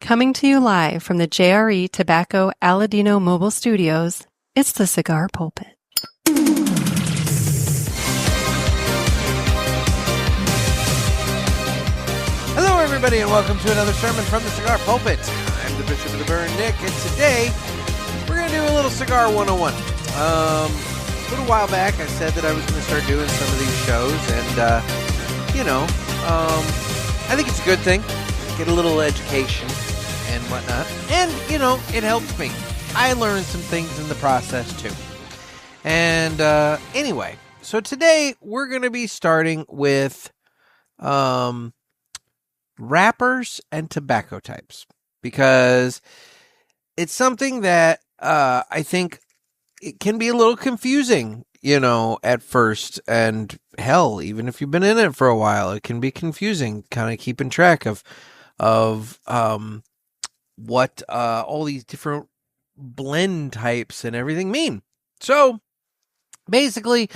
Coming to you live from the JRE Tobacco Aladino Mobile Studios, it's the Cigar Pulpit. Hello, everybody, and welcome to another sermon from the Cigar Pulpit. I'm the Bishop of the Burn, Nick, and today we're going to do a little Cigar 101. A little while back, I said that I was going to start doing some of these shows, and, I think it's a good thing. Get a little education and whatnot. And, it helps me. I learned some things in the process, too. And, anyway, so today we're going to be starting with, wrappers and tobacco types, because it's something that I think it can be a little confusing, at first, and hell, even if you've been in it for a while, it can be confusing, kind of keeping track of what all these different blend types and everything mean. So basically,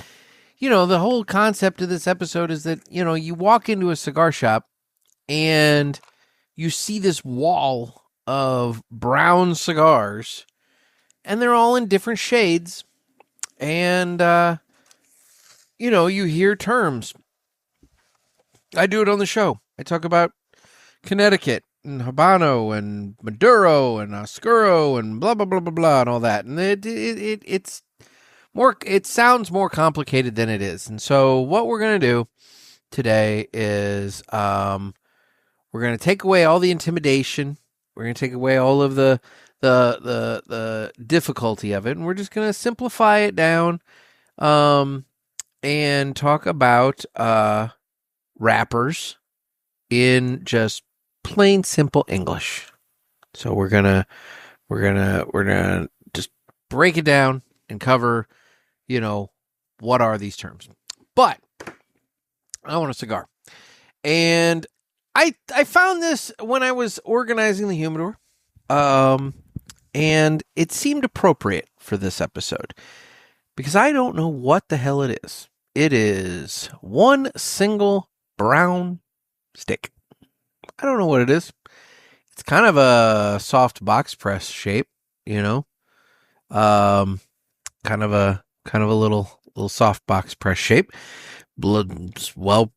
the whole concept of this episode is that, you walk into a cigar shop and you see this wall of brown cigars, and they're all in different shades. And, you hear terms. I do it on the show. I talk about Connecticut and Habano and Maduro and Oscuro and blah, blah, blah, blah, blah, and all that. And it's more, it sounds more complicated than it is. And so what we're going to do today is, we're going to take away all the intimidation. We're going to take away all of the difficulty of it, and we're just going to simplify it down, and talk about wrappers in just plain simple English. So we're gonna just break it down and cover, what are these terms. But I want a cigar, and I found this when I was organizing the humidor, and it seemed appropriate for this episode because I don't know what the hell it is. It is one single brown stick. I don't know what it is. It's kind of a soft box press shape, kind of a little soft box press shape. Looks well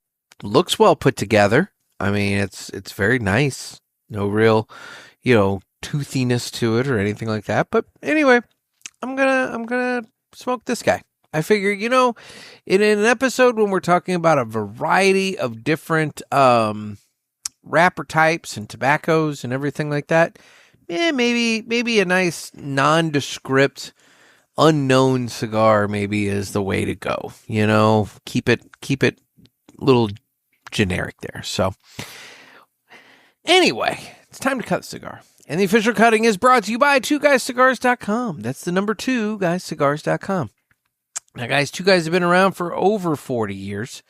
put together. I mean, it's very nice. No real, toothiness to it or anything like that. But anyway, I'm gonna smoke this guy. I figure, in an episode when we're talking about a variety of different wrapper types and tobaccos and everything like that, maybe a nice nondescript, unknown cigar maybe is the way to go. Keep it a little generic there. So anyway, it's time to cut the cigar. And the official cutting is brought to you by 2guyscigars.com. That's the number 2guyscigars.com. Now, guys, 2 Guys have been around for over 40 years.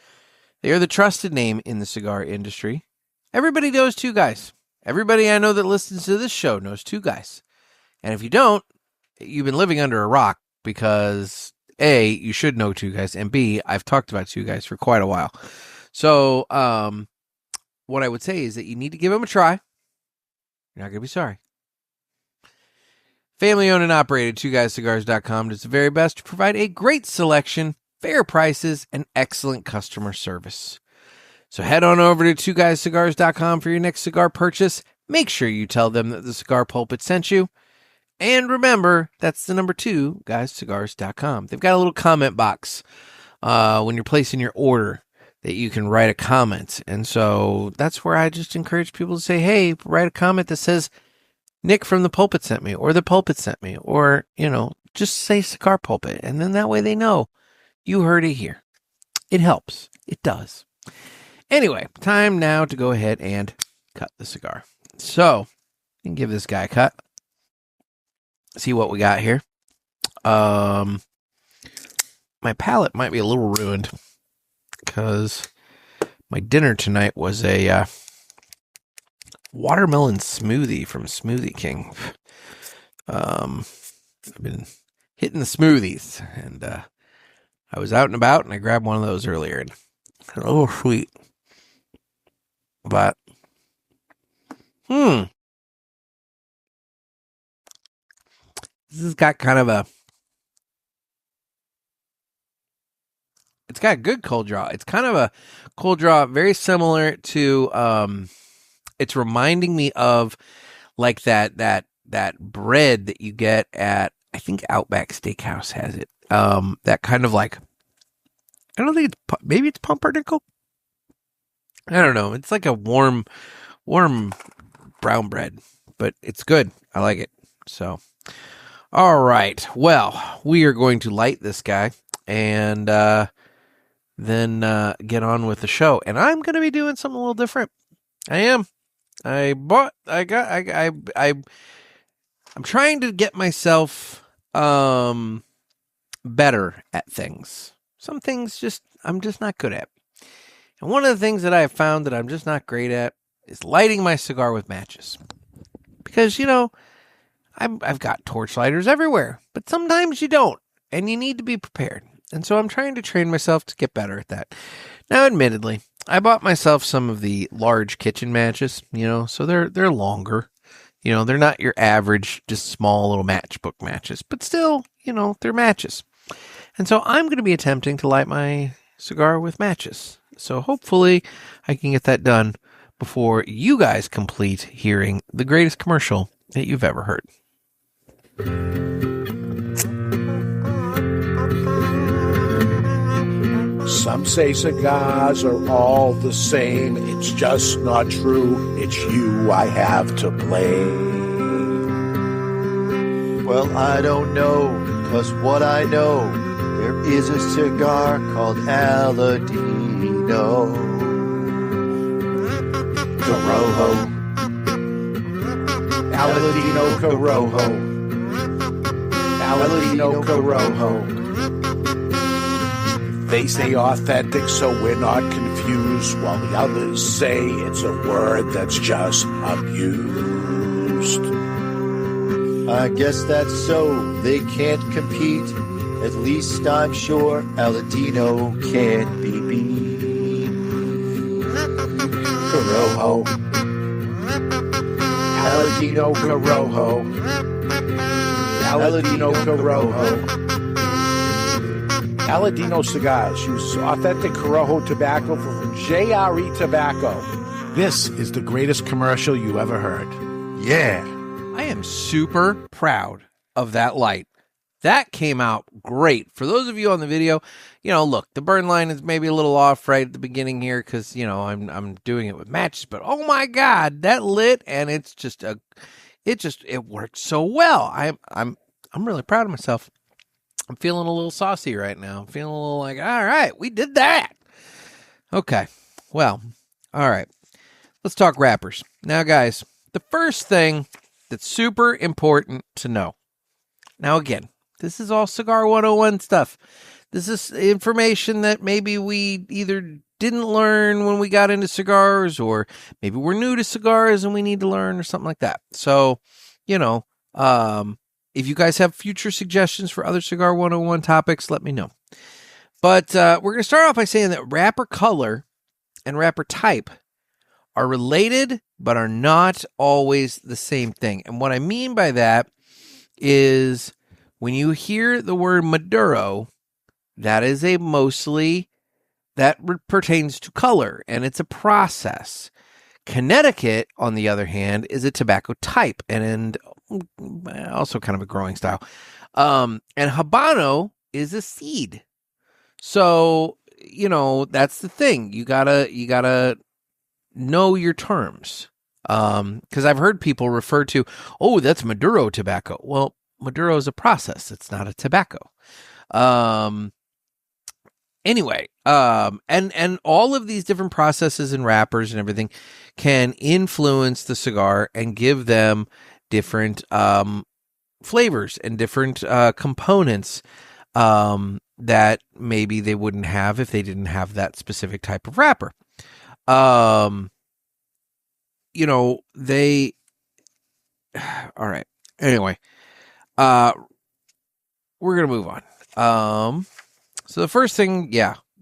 They are the trusted name in the cigar industry. Everybody knows 2 Guys. Everybody I know that listens to this show knows 2 Guys. And if you don't, you've been living under a rock, because A, you should know 2 Guys, and B, I've talked about 2 Guys for quite a while. So, what I would say is that you need to give them a try. You're not going to be sorry. Family owned and operated, 2guyscigars.com does the very best to provide a great selection, fair prices, and excellent customer service. So head on over to 2guyscigars.com for your next cigar purchase. Make sure you tell them that the Cigar Pulpit sent you. And remember, that's the number 2guyscigars.com. They've got a little comment box when you're placing your order that you can write a comment. And so that's where I just encourage people to say, hey, write a comment that says, Nick from the Pulpit sent me, or the Pulpit sent me, or, just say Cigar Pulpit. And then that way they know you heard it here. It helps. It does. Anyway, time now to go ahead and cut the cigar. So, you can give this guy a cut. See what we got here. My palate might be a little ruined because my dinner tonight was a watermelon smoothie from Smoothie King. I've been hitting the smoothies, and I was out and about, and I grabbed one of those earlier, and it's a little sweet, but This has got kind of it's got a good cold draw. It's kind of a cold draw, very similar to, it's reminding me of like that bread that you get at, I think Outback Steakhouse has it. That kind of like, I don't think maybe it's pumpernickel. I don't know. It's like a warm brown bread, but it's good. I like it. So, all right. Well, we are going to light this guy and then get on with the show. And I'm going to be doing something a little different. I am. I'm trying to get myself better at things. Some things I'm just not good at. And one of the things that I have found that I'm just not great at is lighting my cigar with matches. Because, I've got torch lighters everywhere, but sometimes you don't, and you need to be prepared. And so I'm trying to train myself to get better at that. Now, admittedly, I bought myself some of the large kitchen matches, so they're longer. They're not your average, just small little matchbook matches, but still, they're matches. And so I'm going to be attempting to light my cigar with matches. So hopefully I can get that done before you guys complete hearing the greatest commercial that you've ever heard. Some say cigars are all the same. It's just not true. It's you I have to blame. Well, I don't know, 'cause what I know, there is a cigar called Aladino. Corojo. Aladino Corojo. Aladino Corojo. They say authentic, so we're not confused, while the others say it's a word that's just abused. I guess that's so. They can't compete. At least I'm sure Aladino can't be beat. Corojo. Aladino Corojo. Aladino Corojo. Aladino Cigars use authentic Corojo tobacco from JRE Tobacco. This is the greatest commercial you ever heard. Yeah. I am super proud of that light. That came out great. For those of you on the video, look, the burn line is maybe a little off right at the beginning here because, I'm doing it with matches, but oh my God, that lit and it worked so well. I'm really proud of myself. I'm feeling a little saucy right now. I'm feeling a little like, all right, we did that. Okay. Well, all right. Let's talk wrappers. Now, guys, the first thing that's super important to know. Now, again, this is all Cigar 101 stuff. This is information that maybe we either didn't learn when we got into cigars, or maybe we're new to cigars and we need to learn or something like that. So, if you guys have future suggestions for other Cigar 101 topics, let me know. But we're going to start off by saying that wrapper color and wrapper type are related, but are not always the same thing. And what I mean by that is when you hear the word Maduro, that is that pertains to color, and it's a process. Connecticut, on the other hand, is a tobacco type and also kind of a growing style. And Habano is a seed. So, that's the thing. You gotta know your terms. Because I've heard people refer to, that's Maduro tobacco. Well, Maduro is a process. It's not a tobacco. Anyway, and all of these different processes and wrappers and everything can influence the cigar and give them different flavors and different components that maybe they wouldn't have if they didn't have that specific type of wrapper. They all right. Anyway, we're going to move on. So the first thing,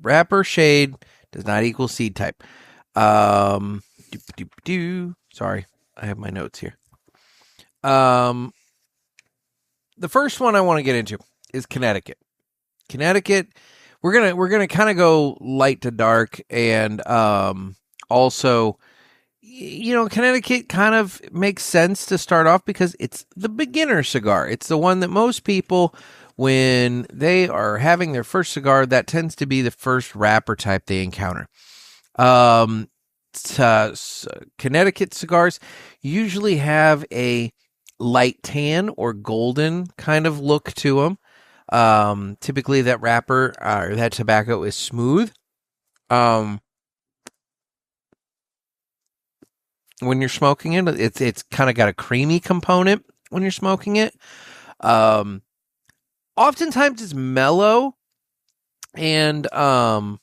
wrapper shade does not equal seed type. Sorry, I have my notes here. the first one I want to get into is Connecticut. Connecticut, we're gonna kind of go light to dark, and also, Connecticut kind of makes sense to start off because it's the beginner cigar. It's the one that most people, when they are having their first cigar, that tends to be the first wrapper type they encounter. Connecticut cigars usually have a light tan or golden kind of look to them. Typically that wrapper or that tobacco is smooth. When you're smoking it, it's kind of got a creamy component when you're smoking it. Oftentimes it's mellow, and the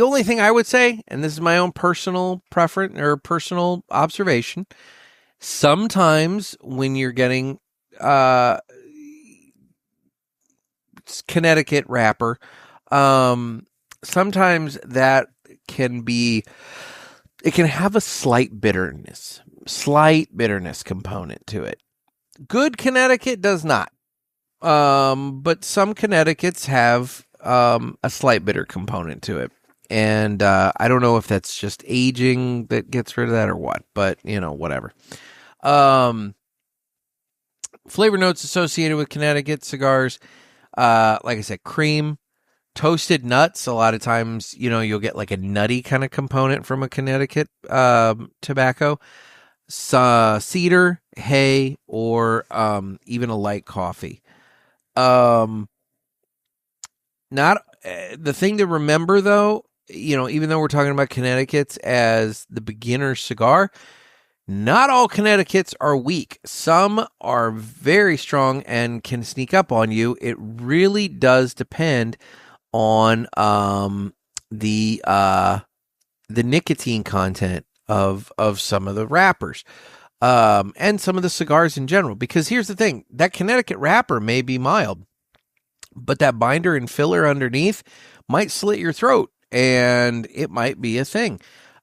only thing I would say, and this is my own personal preference or personal observation, sometimes when you're getting Connecticut wrapper, sometimes that it can have a slight bitterness component to it. Good Connecticut does not. But some Connecticut's have a slight bitter component to it. And I don't know if that's just aging that gets rid of that or what, but, whatever. Flavor notes associated with Connecticut cigars, like I said, cream, toasted nuts. A lot of times, you'll get like a nutty kind of component from a Connecticut tobacco. Cedar, hay, or even a light coffee. Not the thing to remember, though, even though we're talking about Connecticut's as the beginner cigar, not all Connecticut's are weak. Some are very strong and can sneak up on you. It really does depend on the nicotine content of some of the wrappers, and some of the cigars in general. Because here's the thing, that Connecticut wrapper may be mild, but that binder and filler underneath might slit your throat, and it might be a thing.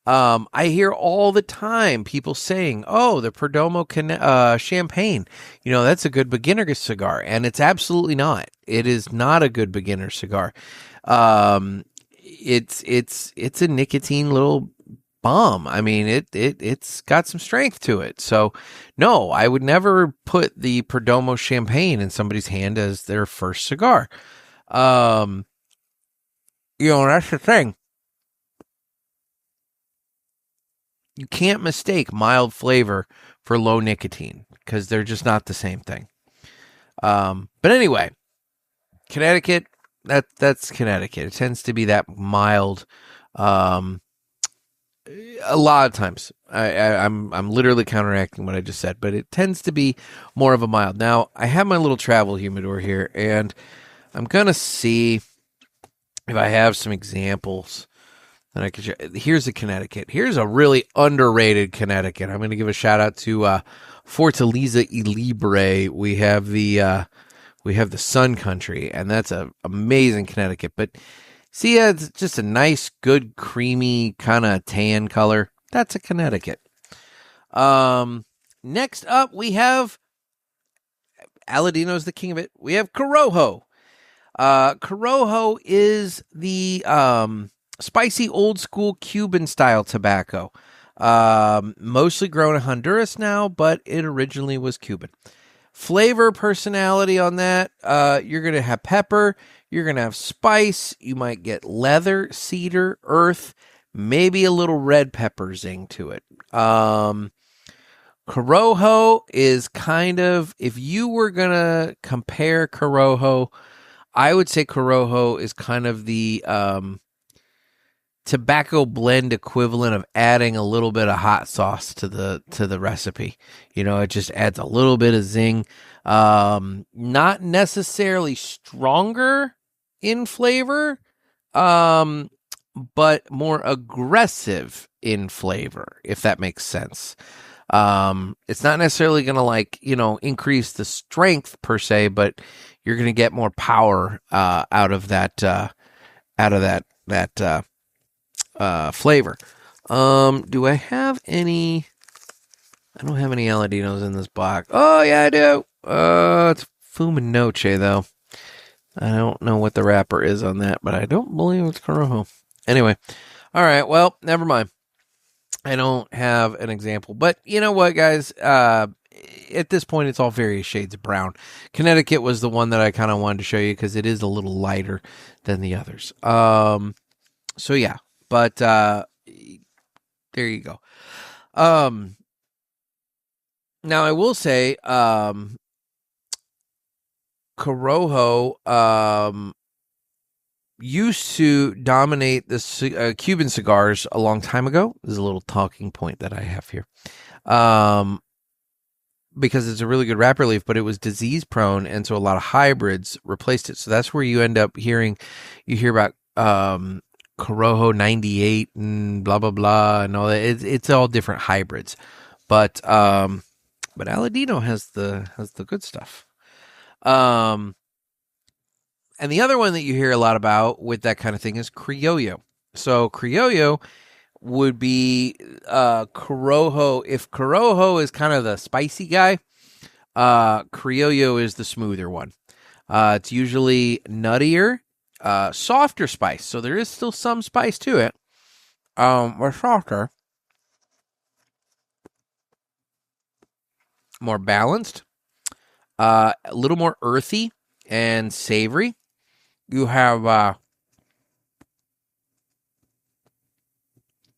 I hear all the time people saying, oh, the Perdomo champagne, that's a good beginner cigar. And it's absolutely not. It is not a good beginner cigar. It's a nicotine little bomb. I mean, it's got some strength to it. So no, I would never put the Perdomo champagne in somebody's hand as their first cigar. That's the thing. You can't mistake mild flavor for low nicotine because they're just not the same thing. But anyway, Connecticut, that's Connecticut. It tends to be that mild. A lot of times, I'm literally counteracting what I just said, but it tends to be more of a mild. Now, I have my little travel humidor here, and I'm gonna see if I have some examples that I could share. Here's a Connecticut. Here's a really underrated Connecticut. I'm going to give a shout out to Fortaleza y Libre. We have the Sun Country, and that's a amazing Connecticut. But see, it's just a nice, good, creamy kind of tan color. That's a Connecticut. Next up, we have Aladino's the king of it. We have Corojo. Corojo is the spicy old school Cuban style tobacco. Mostly grown in Honduras now, but it originally was Cuban. Flavor personality on that, you're going to have pepper, you're going to have spice, you might get leather, cedar, earth, maybe a little red pepper zing to it. Corojo is kind of, if you were going to compare Corojo, I would say Corojo is kind of the tobacco blend equivalent of adding a little bit of hot sauce to the recipe. It just adds a little bit of zing. Not necessarily stronger in flavor, but more aggressive in flavor, if that makes sense. It's not necessarily going to increase the strength per se, but you're going to get more power out of that flavor. Do I have any? I don't have any Aladinos in this box. Oh, yeah, I do. It's Fuma Noche, though. I don't know what the wrapper is on that, but I don't believe it's Corojo. Anyway, all right, well, never mind. I don't have an example. But you know what, guys? At this point, it's all various shades of brown. Connecticut was the one that I kind of wanted to show you because it is a little lighter than the others. So, yeah. But there you go. Now, I will say Corojo used to dominate the Cuban cigars a long time ago. This is a little talking point that I have here. Because it's a really good wrapper leaf, but it was disease prone, and so a lot of hybrids replaced it. So that's where you end up you hear about Corojo 98 and blah blah blah and all that. It's all different hybrids, but Aladino has the good stuff. And the other one that you hear a lot about with that kind of thing is Criollo. So Criollo would be Corojo. If Corojo is kind of the spicy guy, Criollo is the smoother one. It's usually nuttier, softer spice. So there is still some spice to it. Or softer. More balanced. A little more earthy and savory. You have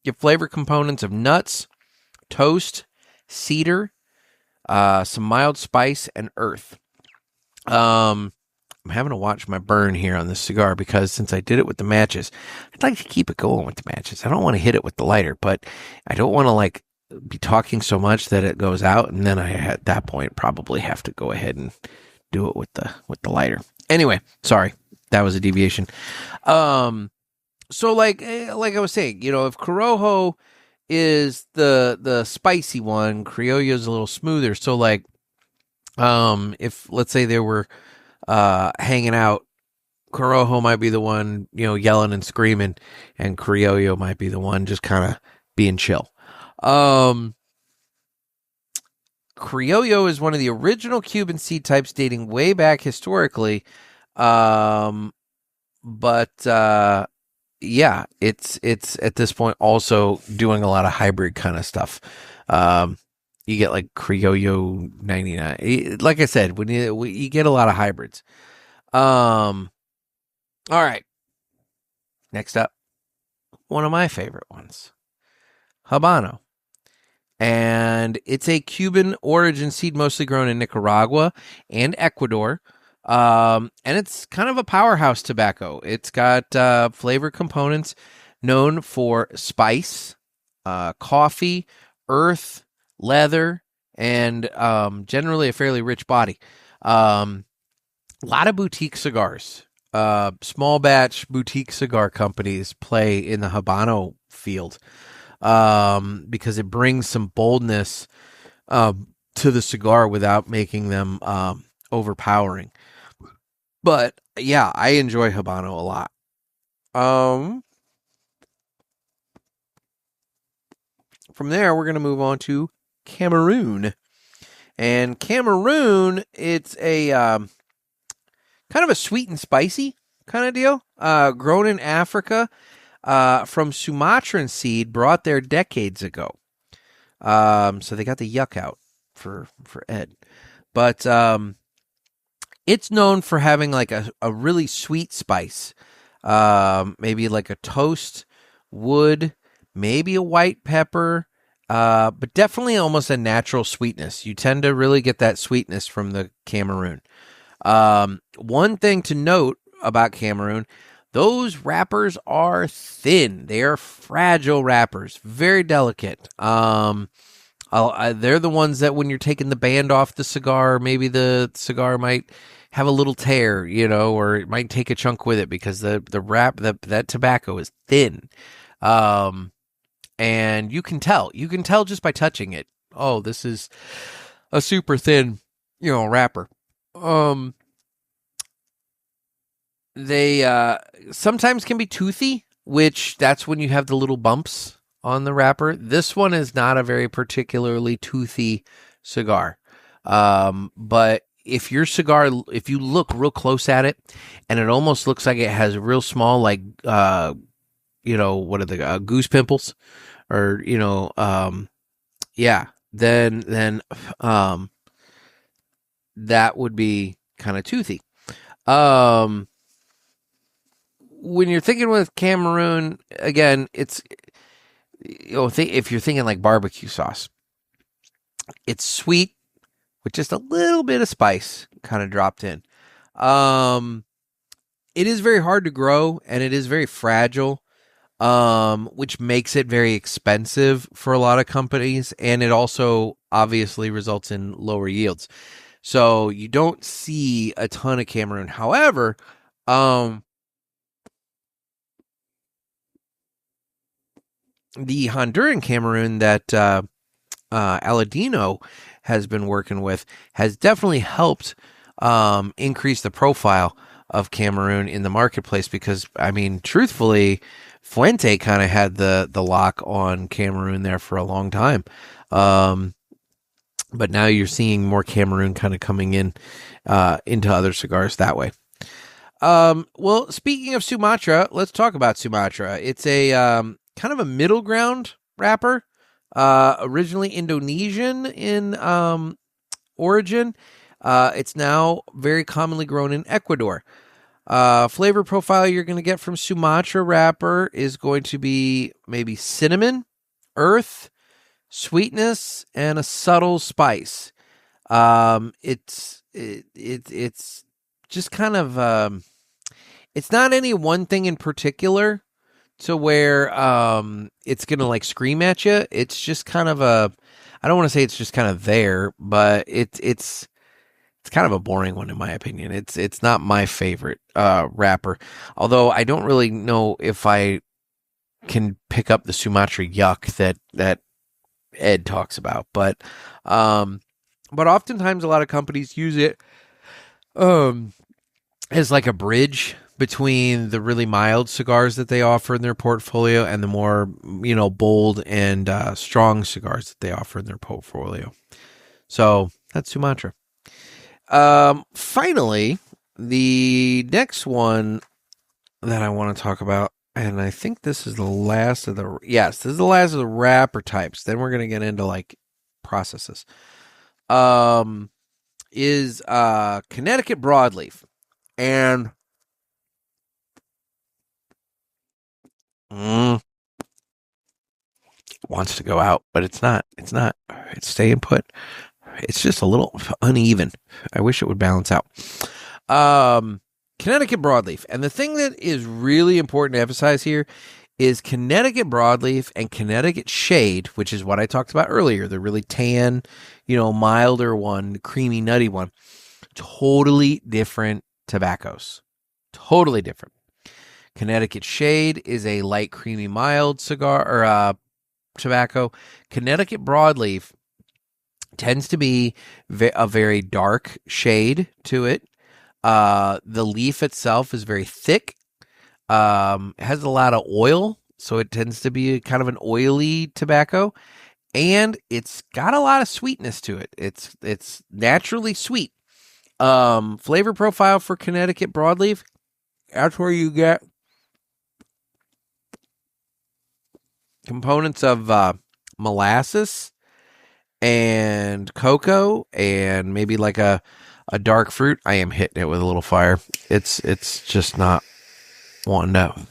your flavor components of nuts, toast, cedar, some mild spice, and earth. I'm having to watch my burn here on this cigar because since I did it with the matches, I'd like to keep it going with the matches. I don't want to hit it with the lighter, but I don't want to be talking so much that it goes out, and then I at that point probably have to go ahead and do it with the lighter. Anyway, sorry, that was a deviation. So like I was saying, if Corojo is the spicy one, Criollo is a little smoother. So if let's say they were hanging out, Corojo might be the one yelling and screaming, and Criollo might be the one just kind of being chill. Criollo is one of the original Cuban seed types dating way back historically. Yeah, it's at this point also doing a lot of hybrid kind of stuff. You get like Criollo 99. Like I said, when you get a lot of hybrids. All right. Next up, one of my favorite ones, Habano. And it's a Cuban origin seed mostly grown in Nicaragua and Ecuador. And it's kind of a powerhouse tobacco. It's got flavor components known for spice, coffee, earth, leather, and generally a fairly rich body. A lot of boutique cigars, small batch boutique cigar companies play in the Habano field. Because it brings some boldness to the cigar without making them overpowering. But yeah, I enjoy Habano a lot. From there, we're going to move on to Cameroon. And Cameroon, it's a kind of a sweet and spicy kind of deal. Grown in Africa. From Sumatran seed brought there decades ago. So they got the yuck out for Ed. But it's known for having like a really sweet spice. Maybe like a toast, wood, maybe a white pepper, but definitely almost a natural sweetness. You tend to really get that sweetness from the Cameroon. One thing to note about Cameroon, those wrappers are thin. They are fragile wrappers, very delicate. They're the ones that when you're taking the band off the cigar, maybe the cigar might have a little tear, or it might take a chunk with it because the wrap, that tobacco is thin. And you can tell just by touching it. Oh, this is a super thin, wrapper. They sometimes can be toothy, which that's when you have the little bumps on the wrapper. This one is not a very particularly toothy cigar. But if your cigar, if you look real close at it, and it almost looks like it has real small, like, what are the goose pimples, or then that would be kind of toothy. When you're thinking with Cameroon, again, it's, if you're thinking like barbecue sauce, it's sweet with just a little bit of spice kind of dropped in. It is very hard to grow, and it is very fragile, which makes it very expensive for a lot of companies, and it also obviously results in lower yields. So you don't see a ton of Cameroon. However, the Honduran Cameroon that Aladino has been working with has definitely helped increase the profile of Cameroon in the marketplace, because, I mean, truthfully, Fuente kind of had the lock on Cameroon there for a long time. But now you're seeing more Cameroon kind of coming in into other cigars that way. Well, speaking of Sumatra, let's talk about Sumatra. It's a kind of a middle ground wrapper, originally Indonesian in origin. It's now very commonly grown in Ecuador. Flavor profile you're going to get from Sumatra wrapper is going to be maybe cinnamon, earth, sweetness, and a subtle spice. It's just kind of, it's not any one thing in particular to where it's going to like scream at you. It's just kind of I don't want to say it's just kind of there, but it's kind of a boring one in my opinion. It's not my favorite wrapper, although I don't really know if I can pick up the Sumatra yuck that Ed talks about, but oftentimes a lot of companies use it as like a bridge between the really mild cigars that they offer in their portfolio and the more, bold and strong cigars that they offer in their portfolio. So that's Sumatra. Finally, the next one that I want to talk about, and I think this is the last of the wrapper types. Then we're going to get into like processes. Is Connecticut broadleaf. And wants to go out, but it's not. It's staying put. It's just a little uneven. I wish it would balance out. Connecticut broadleaf. And the thing that is really important to emphasize here is Connecticut broadleaf and Connecticut shade, which is what I talked about earlier, the really tan, milder one, the creamy, nutty one. Totally different tobaccos. Totally different. Connecticut shade is a light, creamy, mild cigar or tobacco. Connecticut broadleaf tends to be a very dark shade to it. The leaf itself is very thick. It has a lot of oil, so it tends to be kind of an oily tobacco, and it's got a lot of sweetness to it. It's naturally sweet. Flavor profile for Connecticut broadleaf, that's where you get components of molasses and cocoa and maybe like a dark fruit. I am hitting it with a little fire. It's just not wanting to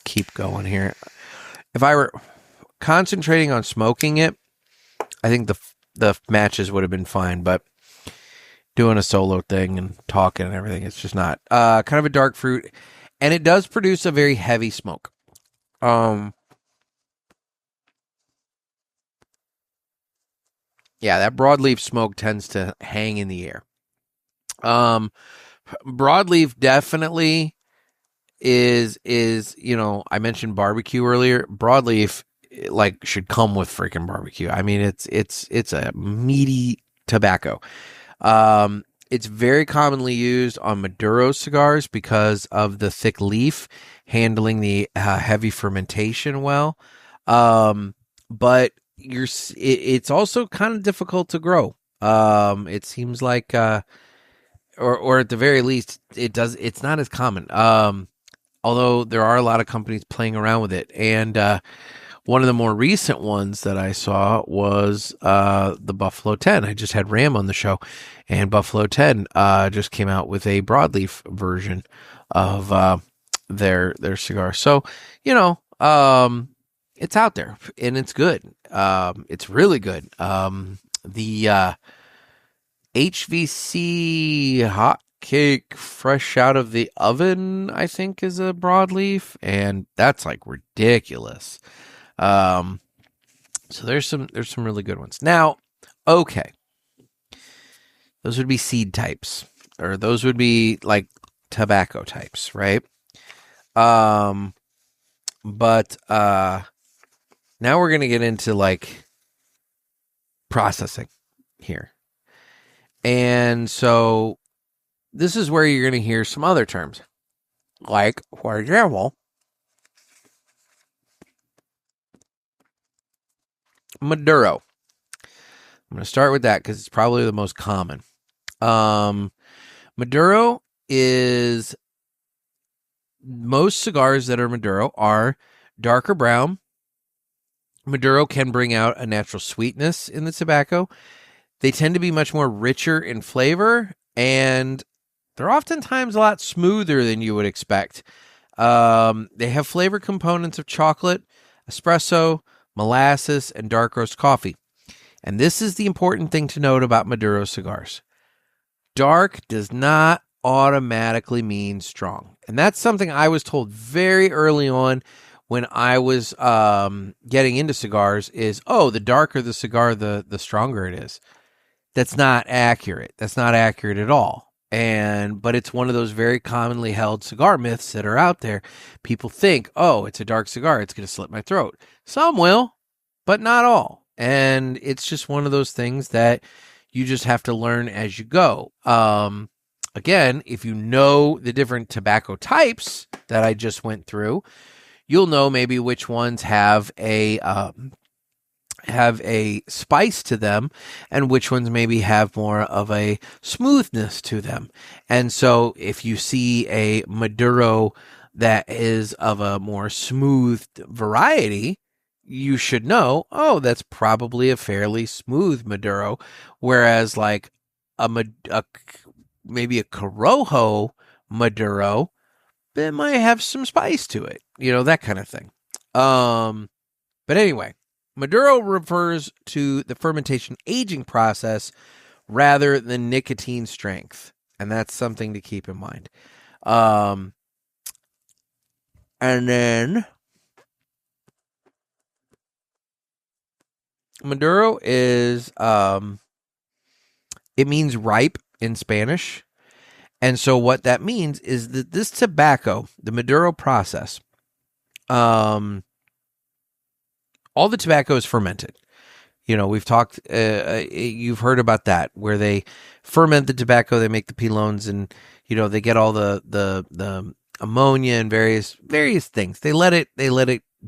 keep going here. If I were concentrating on smoking it, I think the matches would have been fine, but doing a solo thing and talking and everything, it's just not. Kind of a dark fruit, and it does produce a very heavy smoke. Yeah, that broadleaf smoke tends to hang in the air. Broadleaf definitely is I mentioned barbecue earlier. Broadleaf like should come with freaking barbecue. I mean, it's a meaty tobacco. It's very commonly used on Maduro cigars because of the thick leaf handling the heavy fermentation well. But it's also kind of difficult to grow. It seems like, or at the very least, it's not as common. Although there are a lot of companies playing around with it. And one of the more recent ones that I saw was the Buffalo 10. I just had Ram on the show, and Buffalo 10 just came out with a broadleaf version of their cigar. So, it's out there, and it's good. It's really good. The HVC Hot Cake Fresh Out of the Oven, I think, is a broadleaf, and that's like ridiculous. So there's some really good ones. Now, okay, those would be seed types, or those would be like tobacco types, right? But now we're gonna get into like processing here, and so this is where you're gonna hear some other terms, like, for example, Maduro. I'm going to start with that because it's probably the most common. Maduro is, most cigars that are Maduro are darker brown. Maduro can bring out a natural sweetness in the tobacco. They tend to be much more richer in flavor, and they're oftentimes a lot smoother than you would expect. They have flavor components of chocolate, espresso, molasses, and dark roast coffee. And this is the important thing to note about Maduro cigars. Dark does not automatically mean strong. And that's something I was told very early on when I was getting into cigars is, the darker the cigar, the stronger it is. That's not accurate. That's not accurate at all. But it's one of those very commonly held cigar myths that are out there. People think, it's a dark cigar, it's going to slit my throat. Some will, but not all. And it's just one of those things that you just have to learn as you go. Again, if you know the different tobacco types that I just went through, you'll know maybe which ones have a spice to them and which ones maybe have more of a smoothness to them. And so if you see a Maduro that is of a more smooth variety, you should know, that's probably a fairly smooth Maduro. Whereas like maybe a Corojo Maduro, it might have some spice to it, that kind of thing. But anyway, Maduro refers to the fermentation aging process rather than nicotine strength. And that's something to keep in mind. And then Maduro is, it means ripe in Spanish. And so what that means is that this tobacco, the Maduro process, all the tobacco is fermented. We've talked, you've heard about that, where they ferment the tobacco, they make the pilons, and, they get all the ammonia and various things. They let it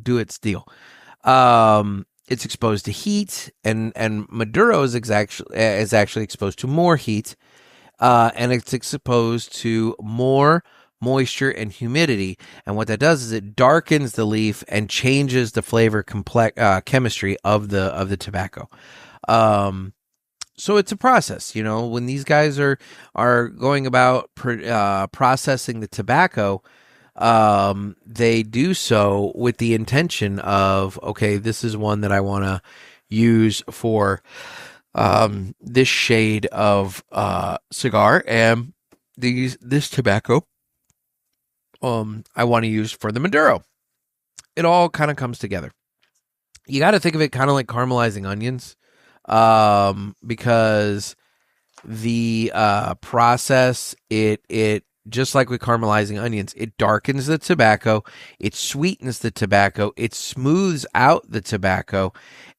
do its deal. It's exposed to heat, and Maduro is actually exposed to more heat, and it's exposed to more moisture and humidity. And what that does is it darkens the leaf and changes the flavor chemistry of the tobacco. So it's a process, when these guys are going about processing the tobacco, they do so with the intention of, okay, this is one that I want to use for this shade of cigar, and this tobacco I want to use for the Maduro. It all kind of comes together. You got to think of it kind of like caramelizing onions, because the process, it just like with caramelizing onions, it darkens the tobacco, it sweetens the tobacco, it smooths out the tobacco,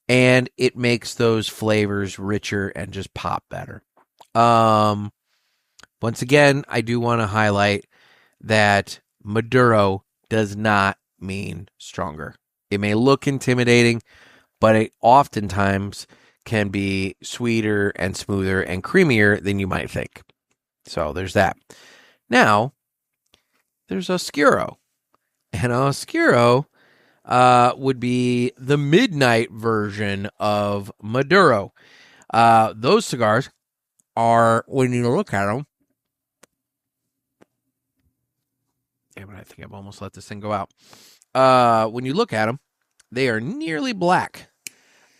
and it makes those flavors richer and just pop better. Once again, I do want to highlight that Maduro does not mean stronger. It may look intimidating, but it oftentimes can be sweeter and smoother and creamier than you might think. So there's that. Now, there's Oscuro. And Oscuro would be the midnight version of Maduro. Those cigars are, when you look at them, damn it, I think I've almost let this thing go out. When you look at them, they are nearly black.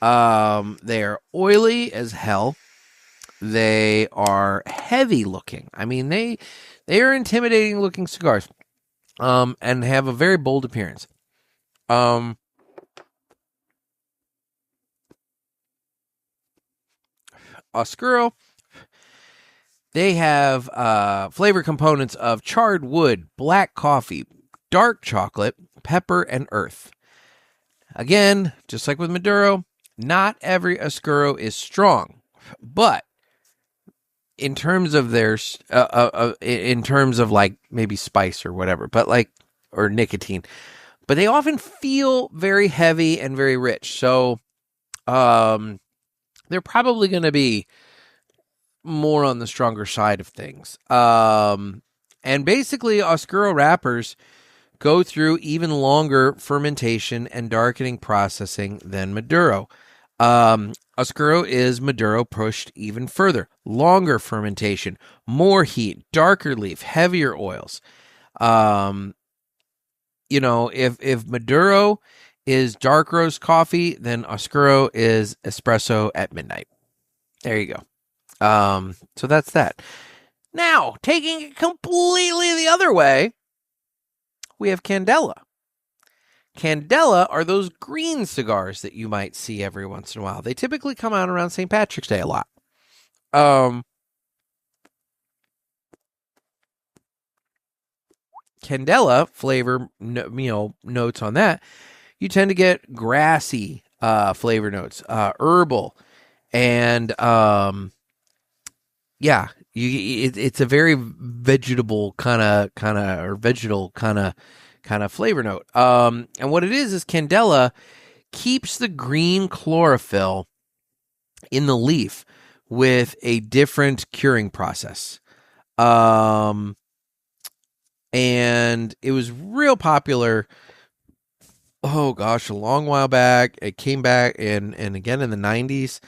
They are oily as hell. They are heavy looking. I mean, they are intimidating looking cigars. And have a very bold appearance. Oscuro, they have flavor components of charred wood, black coffee, dark chocolate, pepper, and earth. Again, just like with Maduro, not every Oscuro is strong, but in terms of their, in terms of like maybe spice or whatever, but like, or nicotine, but they often feel very heavy and very rich. So, they're probably going to be more on the stronger side of things. And basically Oscuro wrappers go through even longer fermentation and darkening processing than Maduro. Oscuro is Maduro pushed even further. Longer fermentation, more heat, darker leaf, heavier oils. You know, if Maduro is dark roast coffee, then Oscuro is espresso at midnight. There you go. So that's that. Now, taking it completely the other way, we have Candela. Candela are those green cigars that you might see every once in a while. They typically come out around St. Patrick's Day a lot. Candela flavor, notes on that, you tend to get grassy flavor notes, herbal, and it's a very vegetable kind of flavor note. And what it is Candela keeps the green chlorophyll in the leaf with a different curing process. And it was real popular. Oh gosh, a long while back. It came back and again in the 90s.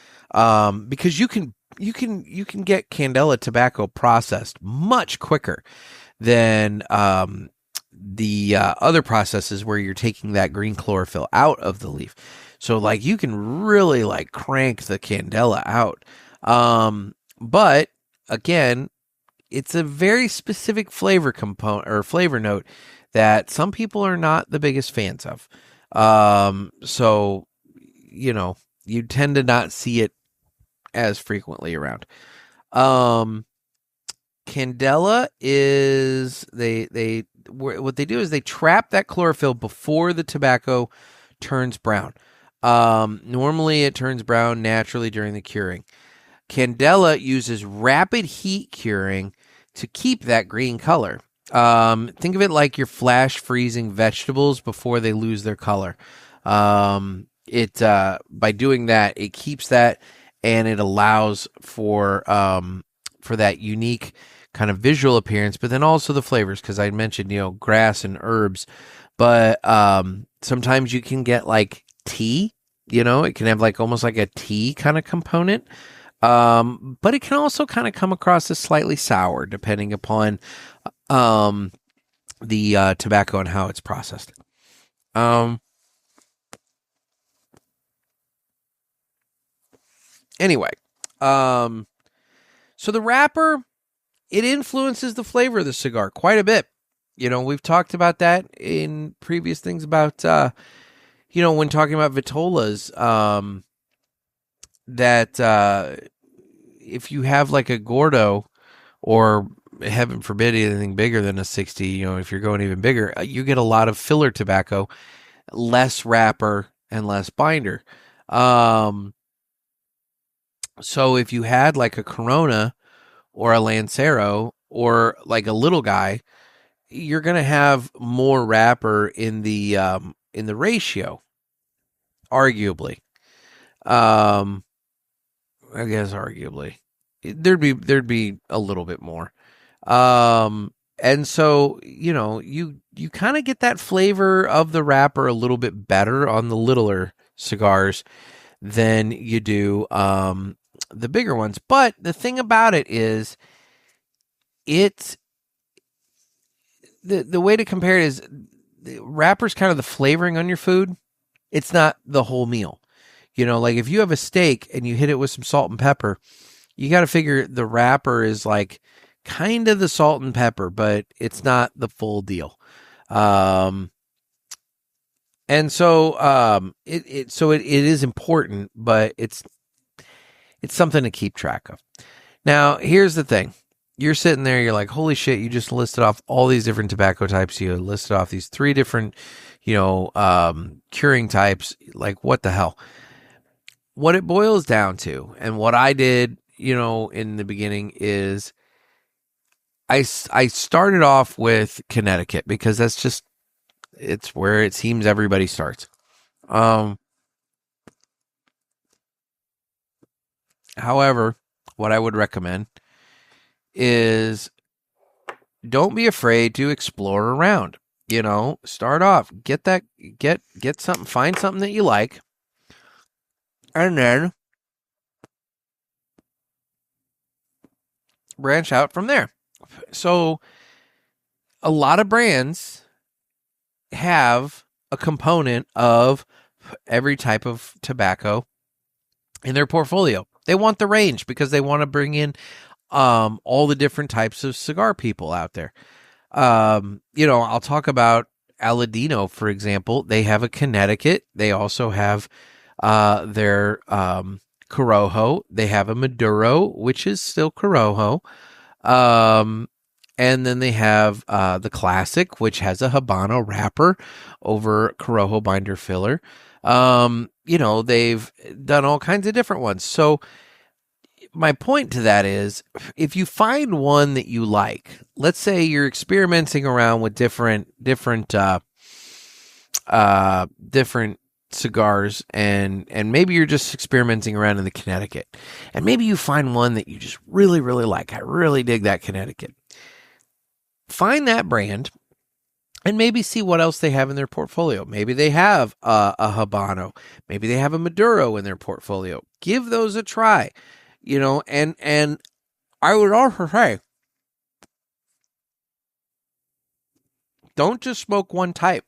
Because you can get Candela tobacco processed much quicker than the other processes where you're taking that green chlorophyll out of the leaf. So like you can really like crank the Candela out. But again, it's a very specific flavor component or flavor note that some people are not the biggest fans of. So, you know, you tend to not see it as frequently around. Candela is what they do is they trap that chlorophyll before the tobacco turns brown. Normally it turns brown naturally during the curing. Candela uses rapid heat curing to keep that green color. Think of it like you're flash freezing vegetables before they lose their color. By doing that, it keeps that, and it allows for that unique kind of visual appearance, but then also the flavors, because I mentioned, grass and herbs, but sometimes you can get like tea, it can have like almost like a tea kind of component. But it can also kind of come across as slightly sour depending upon the tobacco and how it's processed. Anyway, so the wrapper, it influences the flavor of the cigar quite a bit. We've talked about that in previous things about, when talking about Vitolas, that if you have like a Gordo, or heaven forbid anything bigger than a 60, if you're going even bigger, you get a lot of filler tobacco, less wrapper and less binder. So if you had like a Corona or a Lancero or like a little guy, you're going to have more wrapper in the ratio. arguably. I guess arguably. There'd be a little bit more. And so, you kind of get that flavor of the wrapper a little bit better on the littler cigars than you do the bigger ones. But the thing about it is, it's the way to compare it is the wrapper's kind of the flavoring on your food. It's not the whole meal. Like if you have a steak and you hit it with some salt and pepper, you got to figure the wrapper is like kind of the salt and pepper, but it's not the full deal. And so it is important, but it's something to keep track of. Now, here's the thing. You're sitting there, you're like, holy shit, you just listed off all these different tobacco types. You listed off these 3 different, curing types. Like, what the hell? What it boils down to, and what I did, in the beginning is I started off with Connecticut because that's just, it's where it seems everybody starts. However, what I would recommend is don't be afraid to explore around. Start off, get something, find something that you like, and then branch out from there. So a lot of brands have a component of every type of tobacco in their portfolio. They want the range because they want to bring in all the different types of cigar people out there. I'll talk about Aladino, for example. They have a Connecticut. They also have their Corojo. They have a Maduro, which is still Corojo. And then they have the Classic, which has a Habano wrapper over Corojo binder filler. They've done all kinds of different ones. So my point to that is, if you find one that you like, let's say you're experimenting around with different cigars, and maybe you're just experimenting around in the Connecticut, and maybe you find one that you just really, really like. I really dig that Connecticut. Find that brand and maybe see what else they have in their portfolio. Maybe they have a Habano. Maybe they have a Maduro in their portfolio. Give those a try, and I would also say, don't just smoke one type,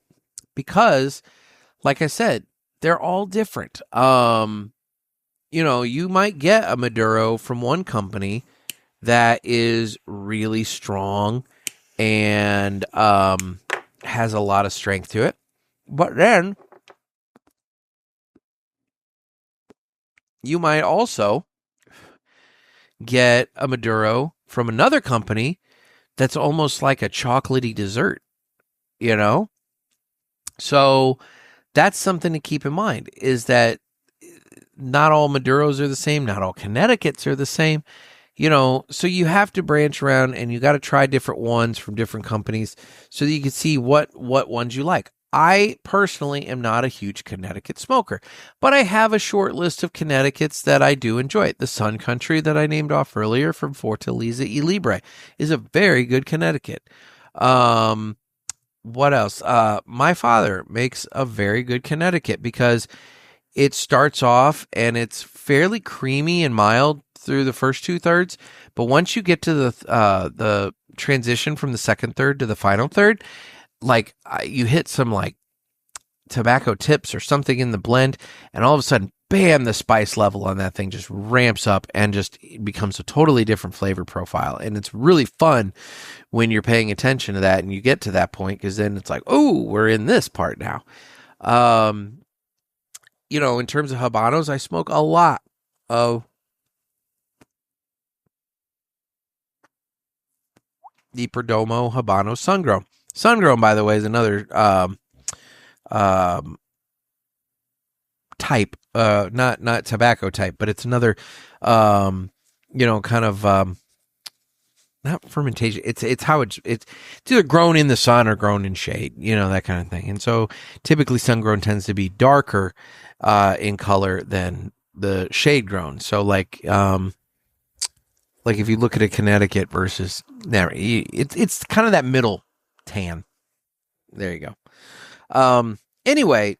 because like I said, they're all different. You might get a Maduro from one company that is really strong and has a lot of strength to it. But then you might also get a Maduro from another company that's almost like a chocolatey dessert, So that's something to keep in mind, is that not all Maduros are the same. Not all Connecticut's are the same. So you have to branch around, and you got to try different ones from different companies so that you can see what ones you like. I personally am not a huge Connecticut smoker, but I have a short list of Connecticut's that I do enjoy. The Sun Country that I named off earlier from Fortaleza y Libre is a very good Connecticut. What else? My father makes a very good Connecticut because it starts off and it's fairly creamy and mild through the first 2/3, but once you get to the transition from the second third to the final third, like you hit some like tobacco tips or something in the blend, and all of a sudden, bam, the spice level on that thing just ramps up and just becomes a totally different flavor profile. And it's really fun when you're paying attention to that and you get to that point, because then it's like, oh, we're in this part now. In terms of Habanos, I smoke a lot of the Perdomo Habano Sungrown. Sungrown, by the way, is another type, not tobacco type, but it's another, kind of not fermentation. It's how it's either grown in the sun or grown in shade, that kind of thing. And so typically sun grown tends to be darker in color than the shade grown. So like if you look at a Connecticut versus it's kind of that middle tan. There you go. Anyway,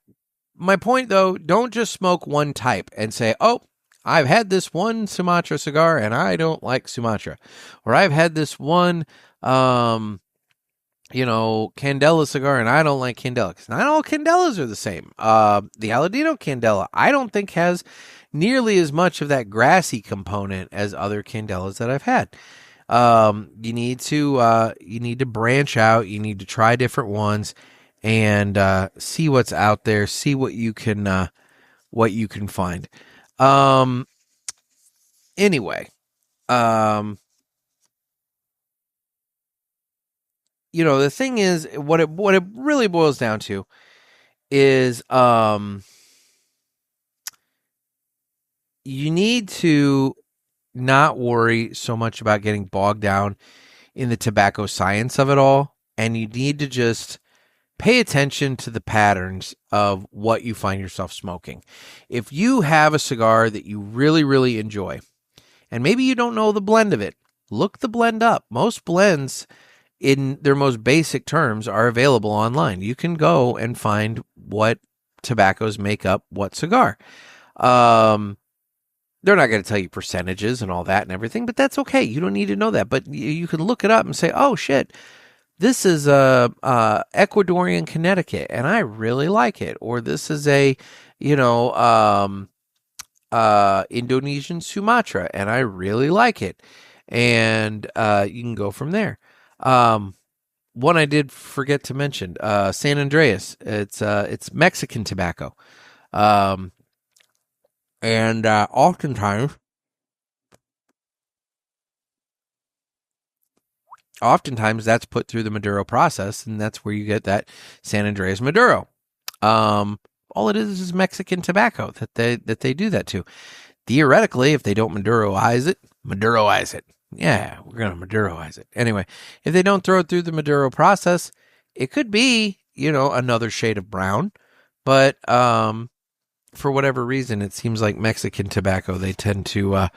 my point though, don't just smoke one type and say, oh, I've had this one Sumatra cigar and I don't like Sumatra. Or I've had this one, Candela cigar and I don't like Candela. Because not all Candelas are the same. The Aladino Candela, I don't think has nearly as much of that grassy component as other Candelas that I've had. You need to branch out. You need to try different ones and see what's out there. See what you can find. Anyway, the thing is, what it really boils down to is, you need to not worry so much about getting bogged down in the tobacco science of it all. And you need to just pay attention to the patterns of what you find yourself smoking. If you have a cigar that you really, really enjoy, and maybe you don't know the blend of it, look the blend up. Most blends in their most basic terms are available online. You can go and find what tobaccos make up what cigar. They're not going to tell you percentages and all that and everything, but that's okay. You don't need to know that. But you can look it up and say, oh, shit, this is a Ecuadorian Connecticut, and I really like it. Or this is a, Indonesian Sumatra, and I really like it. And you can go from there. One I did forget to mention, San Andreas. It's Mexican tobacco, and oftentimes that's put through the Maduro process, and that's where you get that San Andreas Maduro. All it is Mexican tobacco that they do that to. Theoretically, if they don't Maduroize it. Yeah, we're going to Maduroize it. Anyway, if they don't throw it through the Maduro process, it could be, another shade of brown. But for whatever reason, it seems like Mexican tobacco, they tend to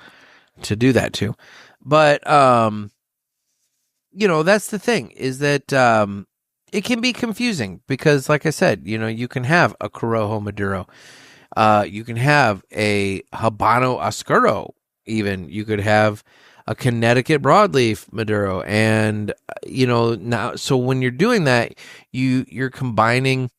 do that too. But that's the thing, is that it can be confusing because, like I said, you can have a Corojo Maduro. You can have a Habano Oscuro even. You could have a Connecticut Broadleaf Maduro. And, now, so when you're doing that, you're combining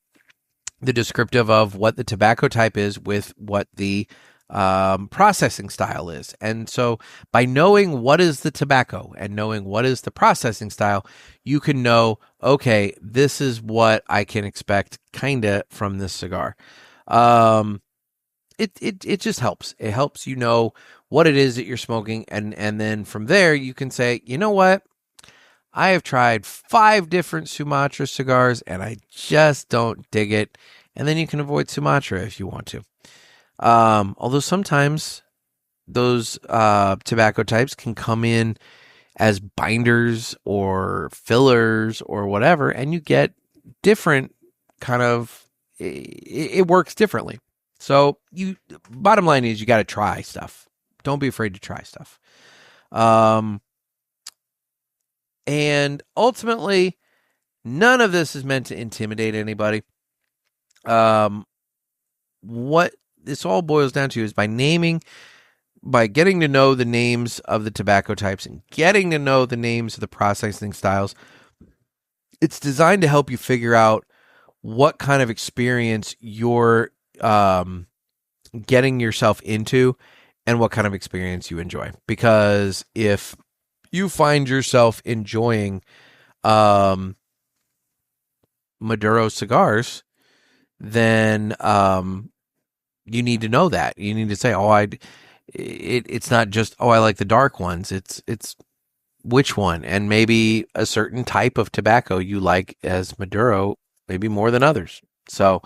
the descriptive of what the tobacco type is with what the processing style is. And so by knowing what is the tobacco and knowing what is the processing style, you can know, okay, this is what I can expect kind of from this cigar. It just helps. It helps you know what it is that you're smoking. And then from there, you can say, you know what? I have tried 5 different Sumatra cigars and I just don't dig it. And then you can avoid Sumatra if you want to. Although sometimes those tobacco types can come in as binders or fillers or whatever, and you get different kind of, it works differently. So bottom line is you got to try stuff. Don't be afraid to try stuff. And ultimately, none of this is meant to intimidate anybody. What this all boils down to is by getting to know the names of the tobacco types and getting to know the names of the processing styles, it's designed to help you figure out what kind of experience you're getting yourself into and what kind of experience you enjoy. Because if you find yourself enjoying Maduro cigars, then you need to know that. You need to say, it's not just, I like the dark ones. It's which one, and maybe a certain type of tobacco you like as Maduro, maybe more than others. So,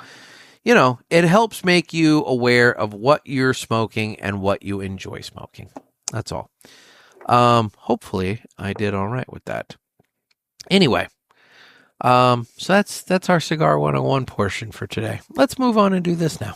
it helps make you aware of what you're smoking and what you enjoy smoking. That's all. Hopefully I did all right with that. Anyway, so that's our Cigar 101 portion for today. Let's move on and do this now.